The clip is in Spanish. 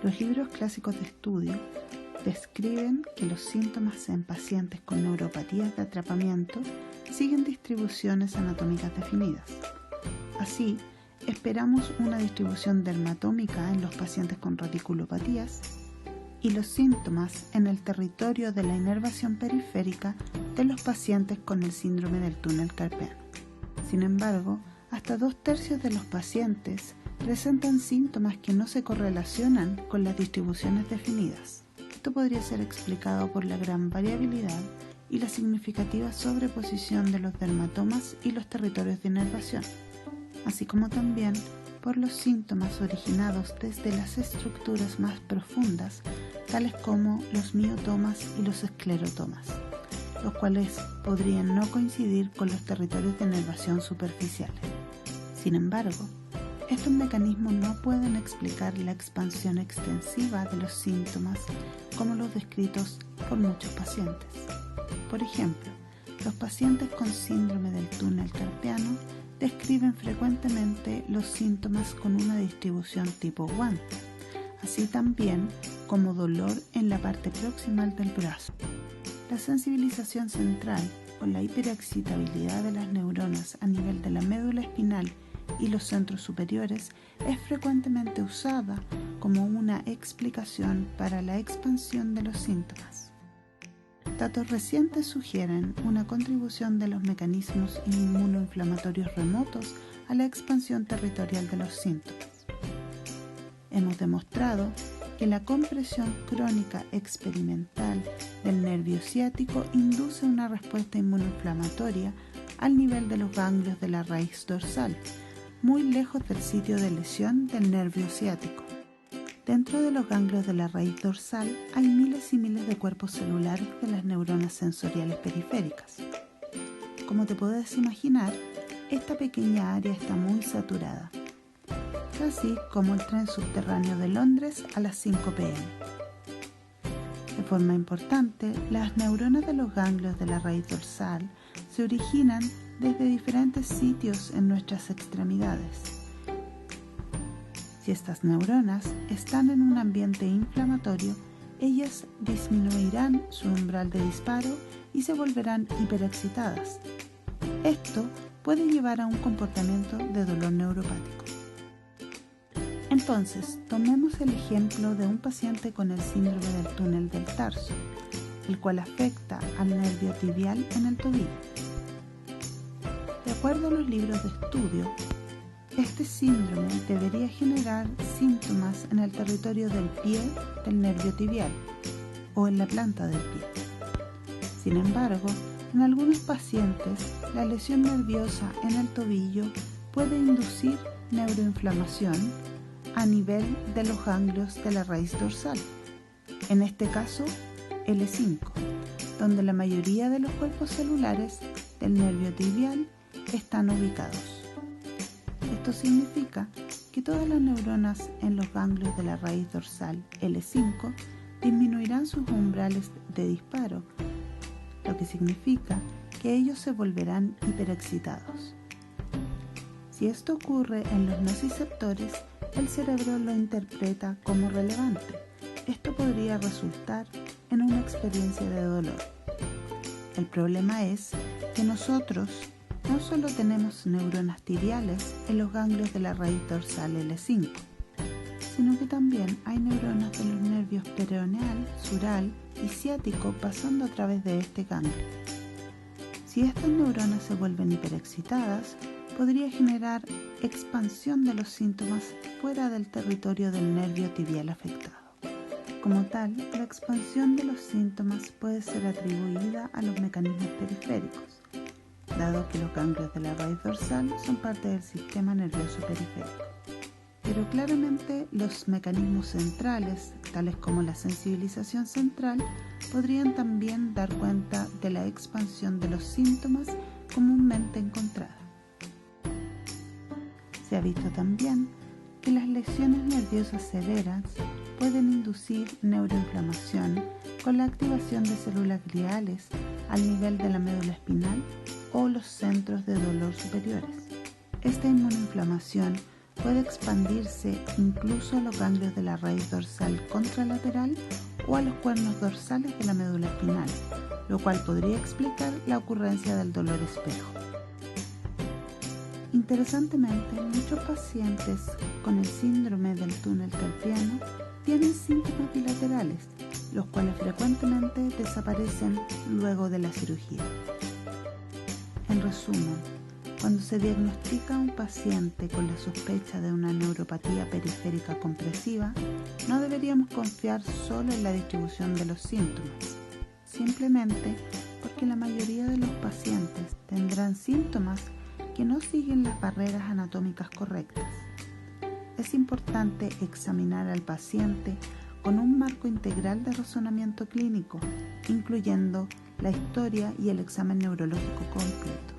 Los libros clásicos de estudio describen que los síntomas en pacientes con neuropatías de atrapamiento siguen distribuciones anatómicas definidas. Así, esperamos una distribución dermatómica en los pacientes con reticulopatías y los síntomas en el territorio de la inervación periférica de los pacientes con el síndrome del túnel carpiano. Sin embargo, hasta 2/3 de los pacientes presentan síntomas que no se correlacionan con las distribuciones definidas. Esto podría ser explicado por la gran variabilidad y la significativa sobreposición de los dermatomas y los territorios de inervación, así como también por los síntomas originados desde las estructuras más profundas, tales como los miotomas y los esclerotomas, los cuales podrían no coincidir con los territorios de inervación superficiales. Sin embargo, estos mecanismos no pueden explicar la expansión extensiva de los síntomas como los descritos por muchos pacientes. Por ejemplo, los pacientes con síndrome del túnel carpiano describen frecuentemente los síntomas con una distribución tipo guante, así también como dolor en la parte proximal del brazo. La sensibilización central o la hiperexcitabilidad de las neuronas a nivel de la médula espinal y los centros superiores es frecuentemente usada como una explicación para la expansión de los síntomas. Datos recientes sugieren una contribución de los mecanismos inmunoinflamatorios remotos a la expansión territorial de los síntomas. Hemos demostrado que la compresión crónica experimental del nervio ciático induce una respuesta inmunoinflamatoria al nivel de los ganglios de la raíz dorsal, muy lejos del sitio de lesión del nervio ciático. Dentro de los ganglios de la raíz dorsal hay miles y miles de cuerpos celulares de las neuronas sensoriales periféricas. Como te puedes imaginar, esta pequeña área está muy saturada, casi como el tren subterráneo de Londres a las 5 p.m. De forma importante, las neuronas de los ganglios de la raíz dorsal se originan desde diferentes sitios en nuestras extremidades. Si estas neuronas están en un ambiente inflamatorio, ellas disminuirán su umbral de disparo y se volverán hiperexcitadas. Esto puede llevar a un comportamiento de dolor neuropático. Entonces, tomemos el ejemplo de un paciente con el síndrome del túnel del tarso, el cual afecta al nervio tibial en el tobillo. De acuerdo a los libros de estudio, este síndrome debería generar síntomas en el territorio del pie del nervio tibial o en la planta del pie. Sin embargo, en algunos pacientes, la lesión nerviosa en el tobillo puede inducir neuroinflamación a nivel de los ganglios de la raíz dorsal, en este caso L5, donde la mayoría de los cuerpos celulares del nervio tibial están ubicados. Esto significa que todas las neuronas en los ganglios de la raíz dorsal L5 disminuirán sus umbrales de disparo, lo que significa que ellos se volverán hiperexcitados. Si esto ocurre en los nociceptores, el cerebro lo interpreta como relevante. Esto podría resultar en una experiencia de dolor. El problema es que nosotros no solo tenemos neuronas tibiales en los ganglios de la raíz dorsal L5, sino que también hay neuronas de los nervios peroneal, sural y ciático pasando a través de este ganglio. Si estas neuronas se vuelven hiperexcitadas, podría generar expansión de los síntomas fuera del territorio del nervio tibial afectado. Como tal, la expansión de los síntomas puede ser atribuida a los mecanismos periféricos, dado que los ganglios de la raíz dorsal son parte del sistema nervioso periférico. Pero claramente los mecanismos centrales, tales como la sensibilización central, podrían también dar cuenta de la expansión de los síntomas comúnmente encontrada. Se ha visto también que las lesiones nerviosas severas pueden inducir neuroinflamación con la activación de células gliales al nivel de la médula espinal o los centros de dolor superiores. Esta inmunoinflamación puede expandirse incluso a los ganglios de la raíz dorsal contralateral o a los cuernos dorsales de la médula espinal, lo cual podría explicar la ocurrencia del dolor espejo. Interesantemente, muchos pacientes con el síndrome del túnel carpiano tienen síntomas bilaterales, los cuales frecuentemente desaparecen luego de la cirugía. En resumen, cuando se diagnostica a un paciente con la sospecha de una neuropatía periférica compresiva, no deberíamos confiar solo en la distribución de los síntomas, simplemente porque la mayoría de los pacientes tendrán síntomas que no siguen las barreras anatómicas correctas. Es importante examinar al paciente con un marco integral de razonamiento clínico, incluyendo la historia y el examen neurológico completo.